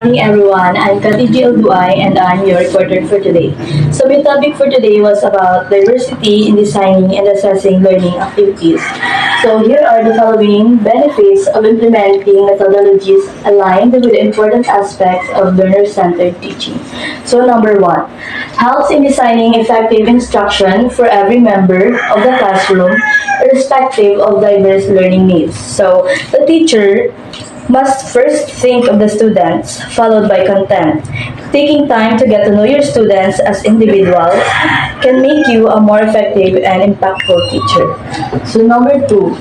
Morning everyone, I'm Khadija Elduay and I'm your reporter for today. So my topic for today was about diversity in designing and assessing learning activities. So here are the following benefits of implementing methodologies aligned with the important aspects of learner-centered teaching. So number one, helps in designing effective instruction for every member of the classroom irrespective of diverse learning needs. So the teacher must first think of the students, followed by content. Taking time to get to know your students as individuals can make you a more effective and impactful teacher. So number two,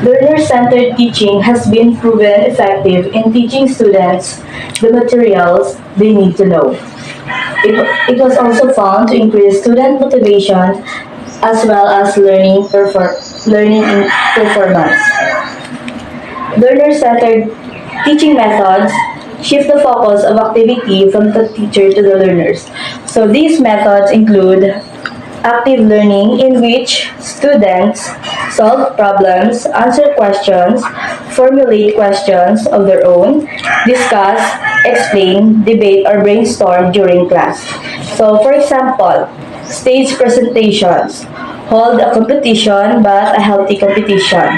learner-centered teaching has been proven effective in teaching students the materials they need to know. It was also found to increase student motivation as well as learning performance. Learner-centered teaching methods shift the focus of activity from the teacher to the learners. So these methods include active learning, in which students solve problems, answer questions, formulate questions of their own, discuss, explain, debate, or brainstorm during class. So for example, stage presentations. Hold a competition, but a healthy competition.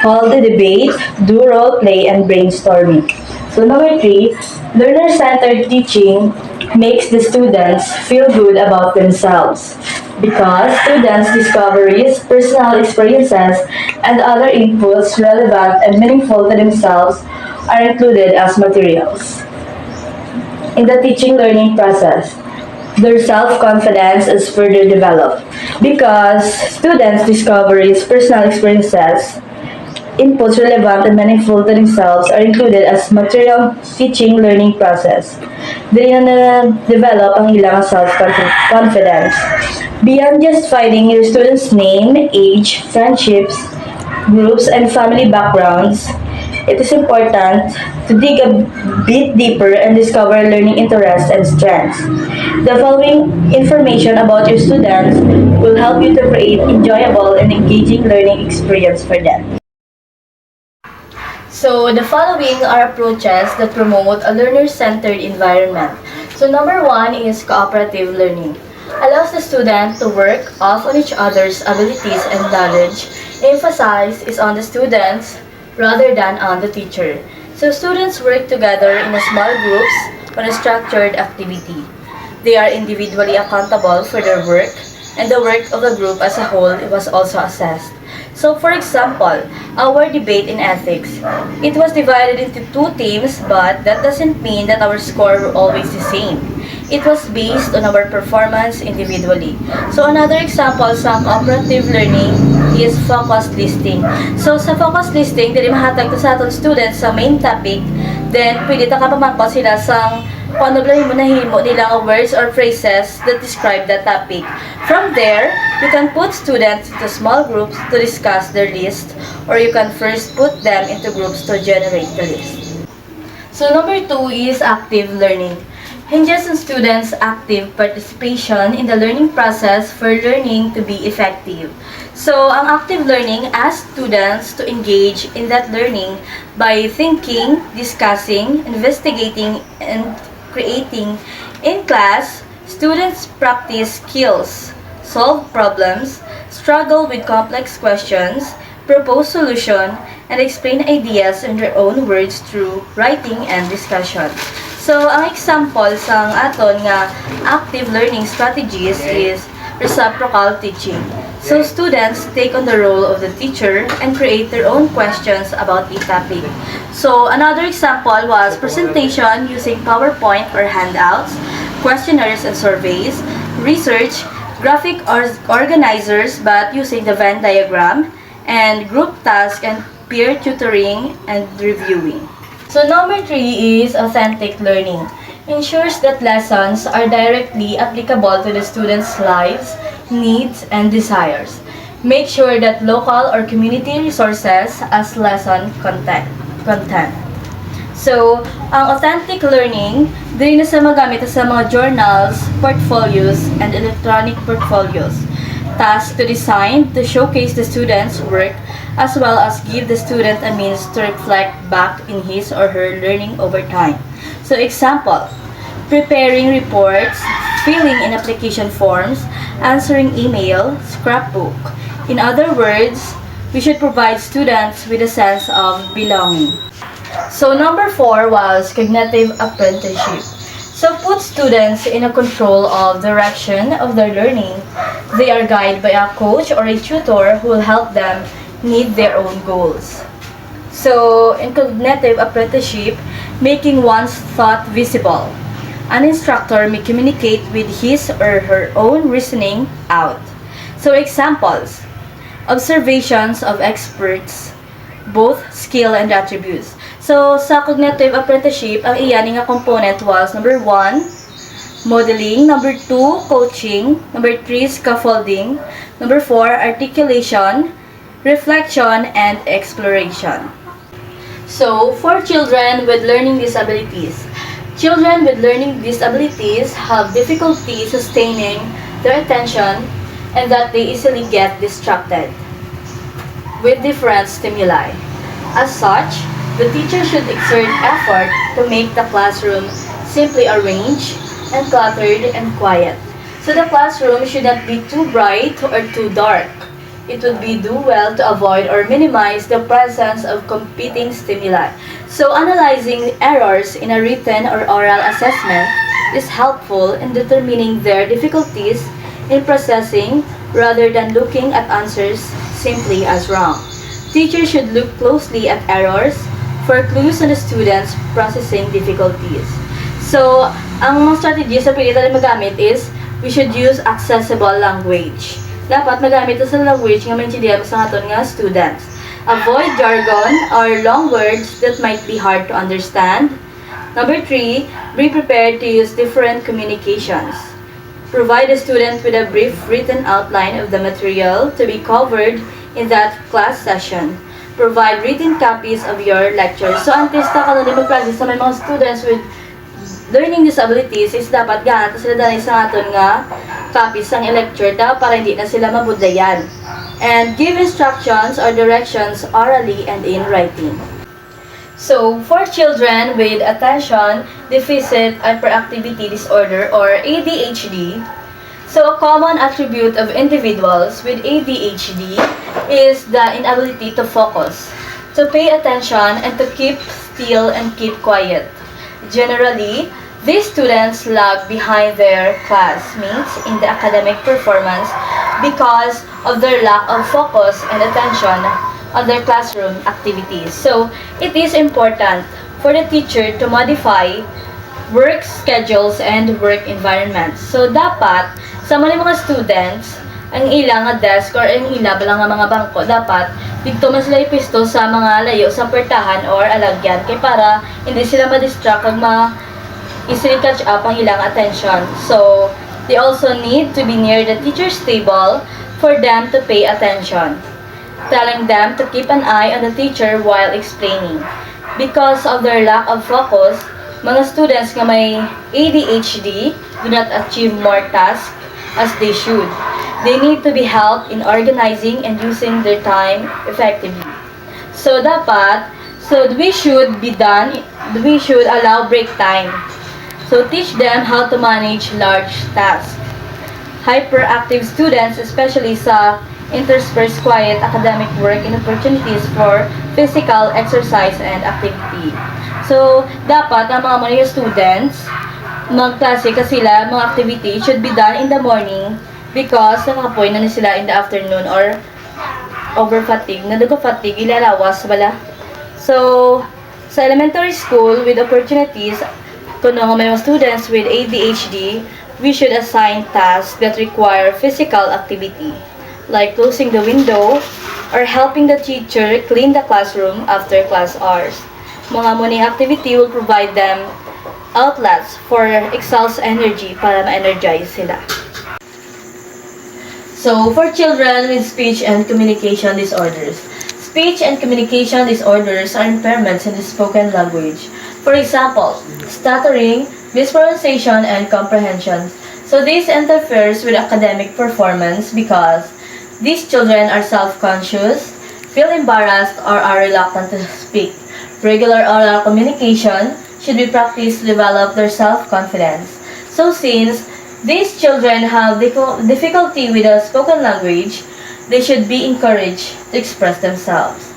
Hold a debate, do role play, and brainstorming. So number three, learner-centered teaching makes the students feel good about themselves because students' discoveries, personal experiences, and other inputs relevant and meaningful to themselves are included as materials. In the teaching learning process, their self-confidence is further developed because students' discoveries, personal experiences, inputs relevant and meaningful to themselves are included as material teaching learning process. Dili na develop ang ilang self-confidence. Beyond just finding your students' name, age, friendships, groups, and family backgrounds, it is important to dig a bit deeper and discover learning interests and strengths. The following information about your students will help you to create enjoyable and engaging learning experience for them. So the following are approaches that promote a learner-centered environment. So number one is cooperative learning. Allows the student to work off on each other's abilities and knowledge. Emphasize is on the students rather than on the teacher. So students work together in a small groups on a structured activity. They are individually accountable for their work, and the work of the group as a whole was also assessed. So for example, our debate in ethics, it was divided into two teams, but that doesn't mean that our score were always the same. It was based on our performance individually. So another example sa cooperative learning is focus listing. So sa focus listing, dili mahatag to sa aton students sa main topic, then pwede ta ka pamangkot sila sa kung ano lang mo nahimo nilang words or phrases that describe that topic. From there, you can put students into small groups to discuss their list, or you can first put them into groups to generate the list. So number two is active learning. Hinges on students' active participation in the learning process for learning to be effective. So, ang active learning asks students to engage in that learning by thinking, discussing, investigating, and creating. In class, students practice skills, solve problems, struggle with complex questions, propose solution, and explain ideas in their own words through writing and discussion. So, ang example sa aton nga active learning strategies is reciprocal teaching. So, students take on the role of the teacher and create their own questions about a topic. So, another example was presentation using PowerPoint or handouts, questionnaires and surveys, research, graphic organizers but using the Venn diagram, and group task and peer tutoring and reviewing. So number three is authentic learning. Ensures that lessons are directly applicable to the students' lives, needs, and desires. Make sure that local or community resources as lesson content. So, ang authentic learning, dili na sa magamit sa mga journals, portfolios, and electronic portfolios. task to design to showcase the student's work as well as give the student a means to reflect back in his or her learning over time. So example, preparing reports, filling in application forms, answering email, scrapbook. In other words, we should provide students with a sense of belonging. So number 4 was cognitive apprenticeship. So put students in a control of direction of their learning. They are guided by a coach or a tutor who will help them meet their own goals. So in cognitive apprenticeship, making one's thought visible. An instructor may communicate with his or her own reasoning out. So examples, observations of experts, both skill and attributes. So, sa cognitive apprenticeship, ang iyan nga component was number 1, modeling, number 2, coaching, number 3, scaffolding, number 4, articulation, reflection, and exploration. So, for children with learning disabilities, children with learning disabilities have difficulty sustaining their attention and that they easily get distracted with different stimuli. As such, the teacher should exert effort to make the classroom simply arranged and cluttered and quiet. So the classroom should not be too bright or too dark. It would be do well to avoid or minimize the presence of competing stimuli. So analyzing errors in a written or oral assessment is helpful in determining their difficulties in processing rather than looking at answers simply as wrong. Teachers should look closely at errors for clues on the students' processing difficulties. So, ang mga strategies na pili natin magamit is, we should use accessible language. Dapat magamit ito sa language nga maintindihan sa aton nga students. Avoid jargon or long words that might be hard to understand. Number 3, be prepared to use different communications. Provide the student with a brief written outline of the material to be covered in that class session. Provide written copies of your lectures. So, ang testa ka na din mag-practice sa may mga students with learning disabilities is dapat ganito sila dahil sa aton nga copies ng lecture para hindi na sila mabudlayan. And give instructions or directions orally and in writing. So, for children with attention deficit hyperactivity disorder or ADHD, so a common attribute of individuals with ADHD is the inability to focus, to pay attention, and to keep still and keep quiet. Generally, these students lag behind their classmates in the academic performance because of their lack of focus and attention on their classroom activities. So, it is important for the teacher to modify work schedules and work environments. So, dapat sa mga students, ang ilang nga desk or ang ila balang nga mga bangko, dapat dito man sila ipisto sa mga layo sa pertahan or alagyan kay para hindi sila ma-distract kag easily catch up ang ilang attention. So, they also need to be near the teacher's table for them to pay attention, telling them to keep an eye on the teacher while explaining. Because of their lack of focus, mga students nga may ADHD do not achieve more tasks as they should. They need to be helped in organizing and using their time effectively. So we should allow break time. So teach them how to manage large tasks. Hyperactive students, especially sa intersperse quiet academic work and opportunities for physical exercise and activity. So, dapat ang mga students, magklase ka sila, mga activity should be done in the morning because nakapoy na sila in the afternoon or over fatigue. Fatigue, ilalawas bala. So, sa elementary school with opportunities, kung may mga students with ADHD, we should assign tasks that require physical activity, like closing the window or helping the teacher clean the classroom after class hours. Mga morning activity will provide them outlets for exhaust energy para ma-energize sila. So, for children with speech and communication disorders. Speech and communication disorders are impairments in the spoken language. For example, stuttering, mispronunciation, and comprehension. So this interferes with academic performance because these children are self-conscious, feel embarrassed, or are reluctant to speak. Regular oral communication should be practiced to develop their self-confidence. So since these children have difficulty with the spoken language, they should be encouraged to express themselves.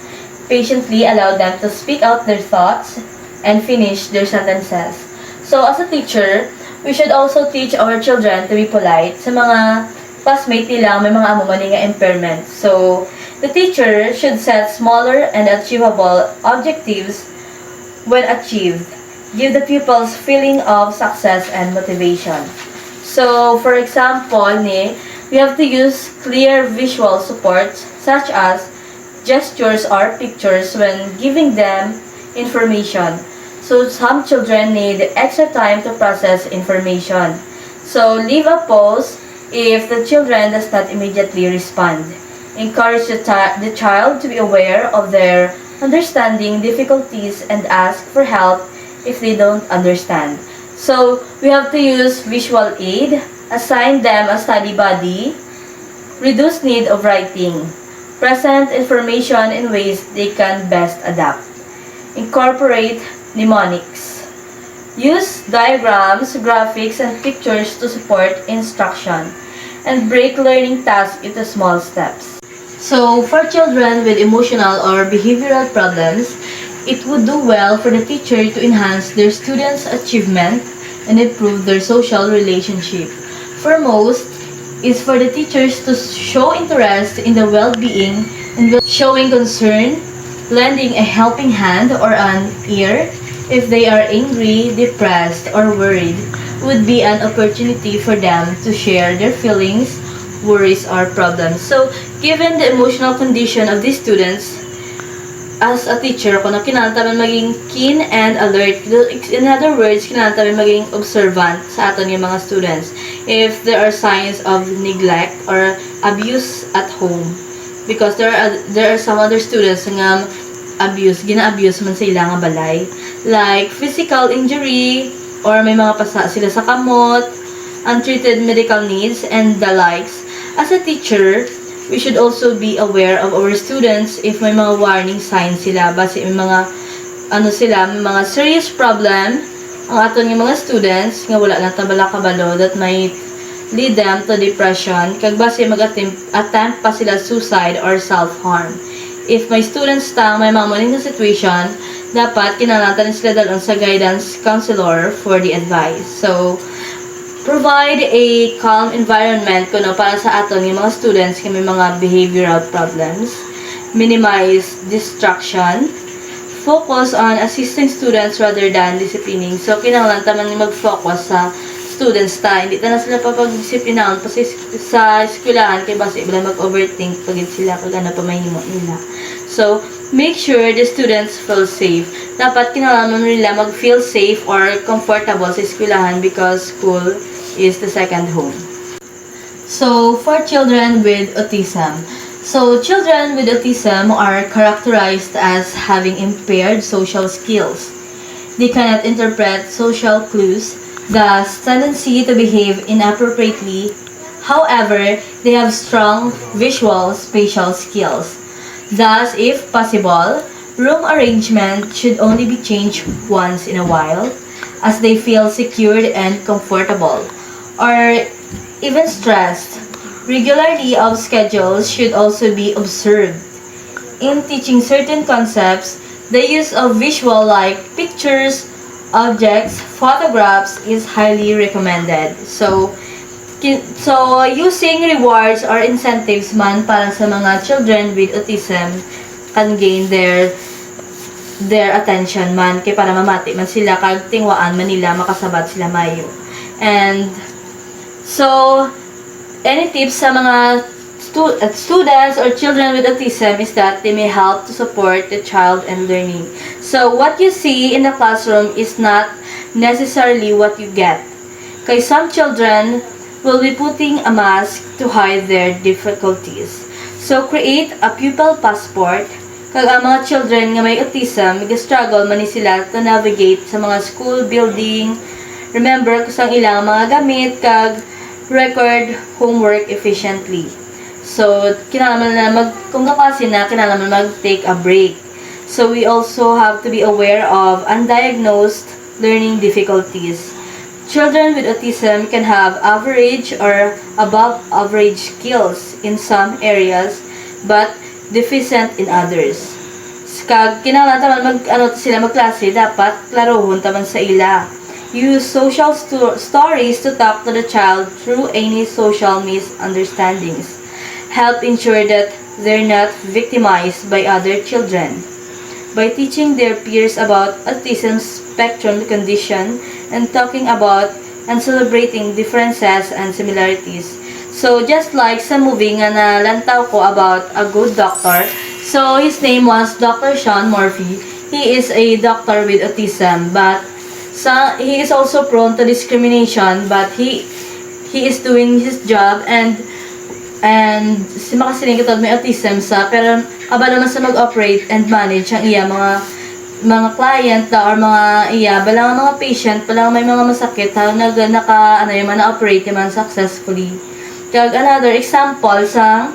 Patiently allow them to speak out their thoughts and finish their sentences. So as a teacher, we should also teach our children to be polite sa mga classmate nila may mga amumani nga impairment. So the teacher should set smaller and achievable objectives when achieved. Give the pupils feeling of success and motivation. So, for example, we have to use clear visual supports such as gestures or pictures when giving them information. So, some children need extra time to process information. So, leave a pause if the children does not immediately respond. Encourage the child to be aware of their understanding difficulties and ask for help if they don't understand. So, we have to use visual aid, assign them a study buddy, reduce need of writing, present information in ways they can best adapt, incorporate mnemonics, use diagrams, graphics, and pictures to support instruction, and break learning tasks into small steps. So, for children with emotional or behavioral problems, it would do well for the teacher to enhance their students' achievement and improve their social relationship. For most, is for the teachers to show interest in the well-being and showing concern, lending a helping hand or an ear if they are angry, depressed, or worried would be an opportunity for them to share their feelings, worries, or problems. So, given the emotional condition of these students, as a teacher, kung kinahanglan maging keen and alert. In other words, kinahanglan maging observant sa aton yung mga students. If there are signs of neglect or abuse at home. Because there are some other students nga gina-abuse man sila nga balay. Like physical injury, or may mga pasa sila sa kamot, untreated medical needs, and the likes. As a teacher, we should also be aware of our students if may mga warning signs sila base may mga may mga serious problem ang aton yung mga students nga wala lang tabala kabalo that might lead them to depression kag base attempt pa sila suicide or self-harm. If may students tang may mga muling na situation, dapat kinahanglan sila dalon sa guidance counselor for the advice. So, provide a calm environment para sa aton yung mga students na may mga behavioral problems. Minimize distraction. Focus on assisting students rather than disciplining. So, kinahanglan taman mag-focus sa students ta. Hindi ta na sila papag-disciplinahan pa sa eskwelahan kay base ibala mag-overthink pagid sila kag ano pa mahimo nila. So, make sure the students feel safe. Dapat kinahanglan nila mag-feel safe or comfortable sa eskwelahan because school is the second home. So, for children with autism. So, children with autism are characterized as having impaired social skills. They cannot interpret social clues, thus tendency to behave inappropriately. However, they have strong visual spatial skills. Thus, if possible, room arrangement should only be changed once in a while as they feel secured and comfortable, or even stressed. Regularity of schedules should also be observed. In teaching certain concepts, the use of visual like pictures, objects, photographs is highly recommended. So using rewards or incentives man para sa mga children with autism can gain their attention man kay para mamati man sila kag tingwaan man nila makasabat sila mayo. And so, any tips sa mga students or children with autism is that they may help to support the child in learning. So, what you see in the classroom is not necessarily what you get. Kay some children will be putting a mask to hide their difficulties. So, create a pupil passport. Kag ang mga children nga may autism, mag-struggle man ni sila to navigate sa mga school building. Remember, kusang ilang mga gamit, kag record homework efficiently. So, kinalaman na kung kaklase na, kinalaman mag-take a break. So, we also have to be aware of undiagnosed learning difficulties. Children with autism can have average or above average skills in some areas, but deficient in others. Kag kinahanglan sila magklase, dapat klarohon taman sa ila. Use social stories to talk to the child through any social misunderstandings. Help ensure that they're not victimized by other children. By teaching their peers about autism spectrum condition and talking about and celebrating differences and similarities. So, just like sa movie nga nalantaw ko about a good doctor, so his name was Dr. Sean Murphy. He is a doctor with autism, but he is also prone to discrimination, but he is doing his job and si makasiling kitod may autism sa, pero aba naman sa mag-operate and manage ang iya mga client da, or mga iya balang mga patient balang may mga masakit ha na-operate naman successfully. Kag another example sa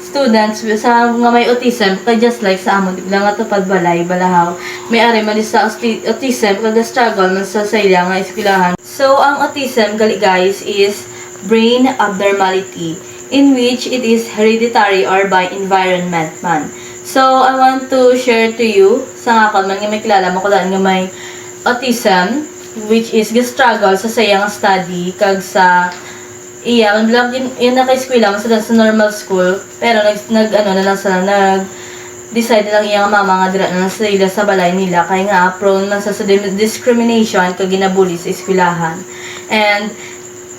students sa mga may autism, kay just like sa amon lang nga tupad balay balahaw may ari man sa autism kag struggle man sa ila nga eskwelahan. So ang autism gali guys is brain abnormality in which it is hereditary or by environment man. So I want to share to you sa nga man nga may kilala mo ko nga may autism which is struggle sa sayang study kag sa iya, yung naka-eskwela mo sa normal school, pero decide lang iyang mama nga dira na sila sa balay nila, kaya nga prone man sa discrimination kag ginabuli sa eskwelahan. And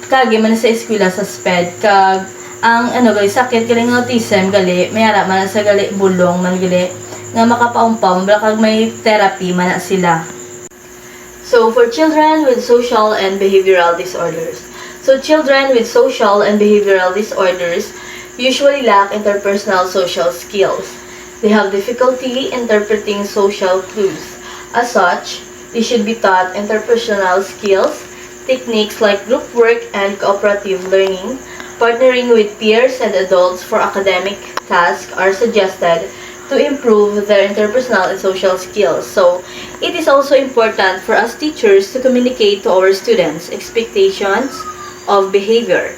kagi man sa eskwela sa SPED, kag ang gali sakit gali ng autism gali, mayara man sa gali bulong man gali nga makapaumpaw, kag may therapy man na sila. So for children with social and behavioral disorders. So children with social and behavioral disorders usually lack interpersonal social skills. They have difficulty interpreting social clues. As such, they should be taught interpersonal skills, techniques like group work and cooperative learning. Partnering with peers and adults for academic tasks are suggested to improve their interpersonal and social skills. So, it is also important for us teachers to communicate to our students expectations of behavior,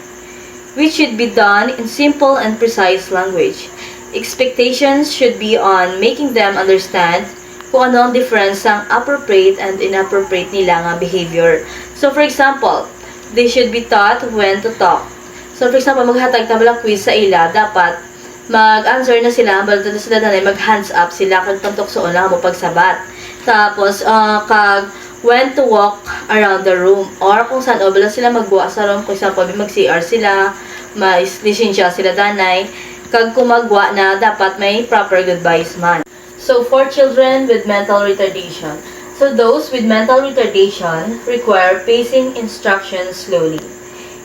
which should be done in simple and precise language. Expectations should be on making them understand kung ano ang difference ng appropriate and inappropriate nila nga behavior. So for example, they should be taught when to talk. So for example, maghatag tabalang quiz sa ila, dapat mag-answer na sila, balito na sila nanay, mag-hands up sila, kag pantoksoon lang mo pagsabat. Tapos, kag when to walk around the room, or kung saan o bala sila magbuwa sa room, kung example mag-CR sila, may lisensya sila danay, kag kung magwa na dapat may proper goodbyes man. So for children with mental retardation, so those with mental retardation require pacing instructions slowly.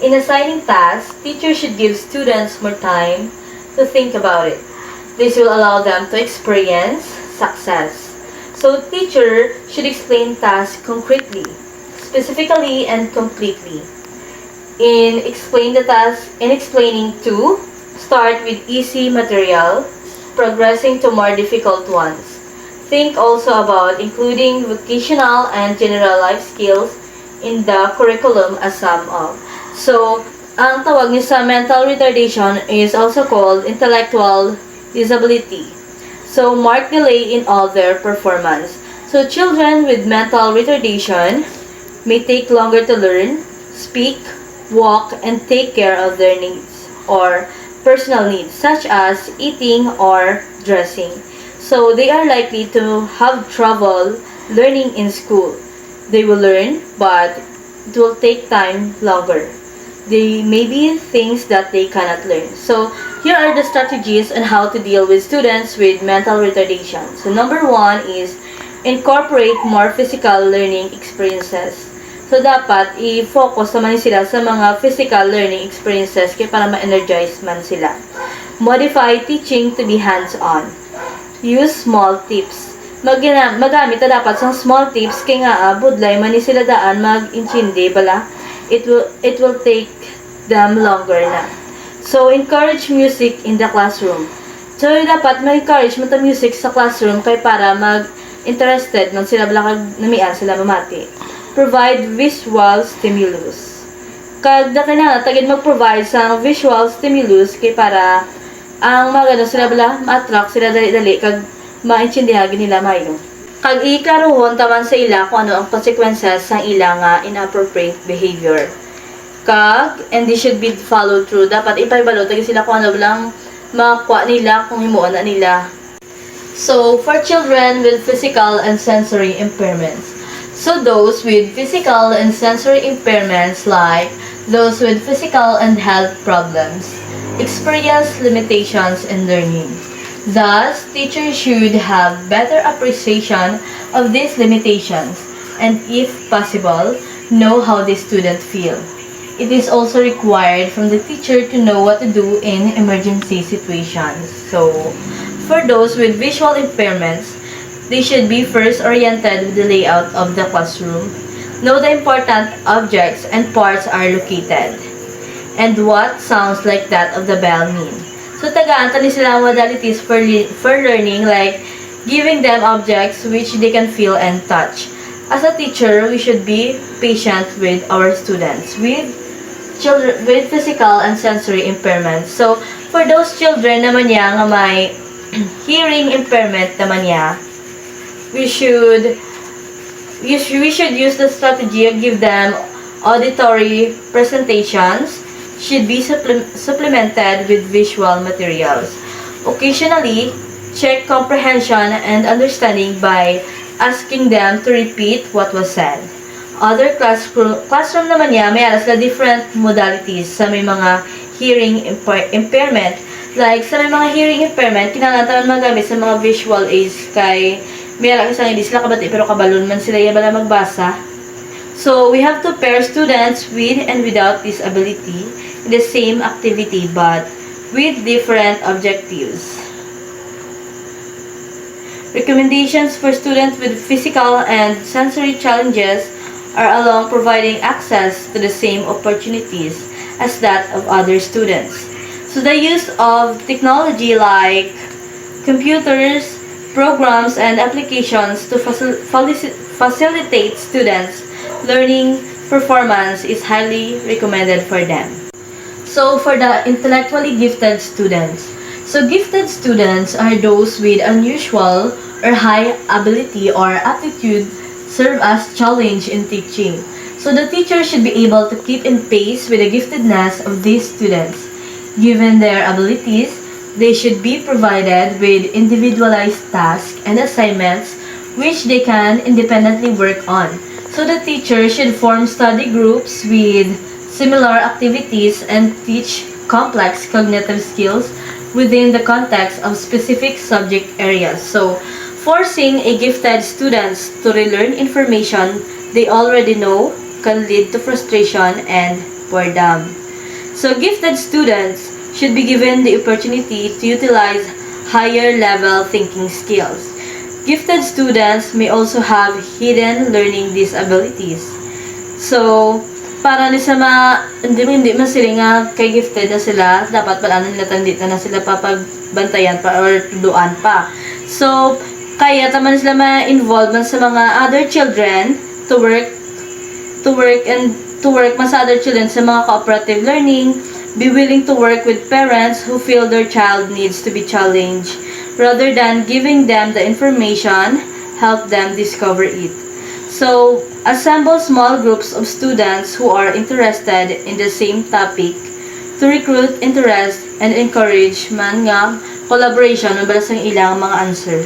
In assigning tasks, teachers should give students more time to think about it. This will allow them to experience success. So, teacher should explain tasks concretely, specifically, and completely. In explaining to, start with easy material, progressing to more difficult ones. Think also about including vocational and general life skills in the curriculum as sum of. So, ang tawag niya sa mental retardation is also called intellectual disability. So, mark delay in all their performance. So, children with mental retardation may take longer to learn, speak, walk, and take care of their needs or personal needs, such as eating or dressing. So, they are likely to have trouble learning in school. They will learn, but it will take time longer. They may be things that they cannot learn. So, here are the strategies on how to deal with students with mental retardation. So, number 1 is incorporate more physical learning experiences. So, dapat i-focus naman sila sa mga physical learning experiences kaya para ma-energize man sila. Modify teaching to be hands-on. Use small tips. Magamit na dapat sa small tips kaya nga budlay man ni sila daan mag-intindi bala. It will take them longer na. So, encourage music in the classroom. So, dapat mag-encourage mo ta music sa classroom kay para mag-interested nung sila balakag namian sila mamati. Provide visual stimulus. Kag na kailangan tagid mag-provide sa visual stimulus kay para ang magano sila bala ma-attract sila dali-dali kag maintindihan nila mayo. Kag iklaruhon taman sa ila kung ano ang consequences sa ila nga inappropriate behavior. And they should be followed through. Dapat ipahibalo tagi sila kung ano lang makuha nila kung himuon na nila. So, for children with physical and sensory impairments. So, those with physical and sensory impairments like those with physical and health problems experience limitations in learning. Thus, teachers should have better appreciation of these limitations and, if possible, know how the student feel. It is also required from the teacher to know what to do in emergency situations. So, for those with visual impairments, they should be first oriented with the layout of the classroom, know the important objects and parts are located, and what sounds like that of the bell mean. So, tagaan tani sila ang modalities for learning, like giving them objects which they can feel and touch. As a teacher, we should be patient with our students with children with physical and sensory impairments. So, for those children naman niya nga may hearing impairment naman niya, we should use the strategy of give them auditory presentations, should be supplemented with visual materials. Occasionally, check comprehension and understanding by asking them to repeat what was said. Other classroom naman niya, may alas na different modalities sa may mga hearing impairment. Like, sa may mga hearing impairment, kinangatan magamit sa mga visual aids kay may alas isang hindi sila kabati pero kabalon man sila yung bala magbasa. So, we have to pair students with and without disability in the same activity but with different objectives. Recommendations for students with physical and sensory challenges are along providing access to the same opportunities as that of other students. So the use of technology like computers, programs, and applications to facilitate students' learning performance is highly recommended for them. So for the intellectually gifted students. So gifted students are those with unusual or high ability or aptitude serve as challenge in teaching. So the teacher should be able to keep in pace with the giftedness of these students. Given their abilities, they should be provided with individualized tasks and assignments which they can independently work on. So the teacher should form study groups with similar activities and teach complex cognitive skills within the context of specific subject areas. So, forcing a gifted students to relearn information they already know can lead to frustration and boredom. So, gifted students should be given the opportunity to utilize higher level thinking skills. Gifted students may also have hidden learning disabilities. So, para ni sa hindi man sila nga kay gifted na sila, dapat pala nila tandit na sila papagbantayan pa or tuduan pa. So, kaya taman sila ma-involve man sa mga other children to work man sa other children sa mga cooperative learning, be willing to work with parents who feel their child needs to be challenged, rather than giving them the information, help them discover it. So, assemble small groups of students who are interested in the same topic to recruit interest and encourage man nga collaboration ng balasang ilang mga answer.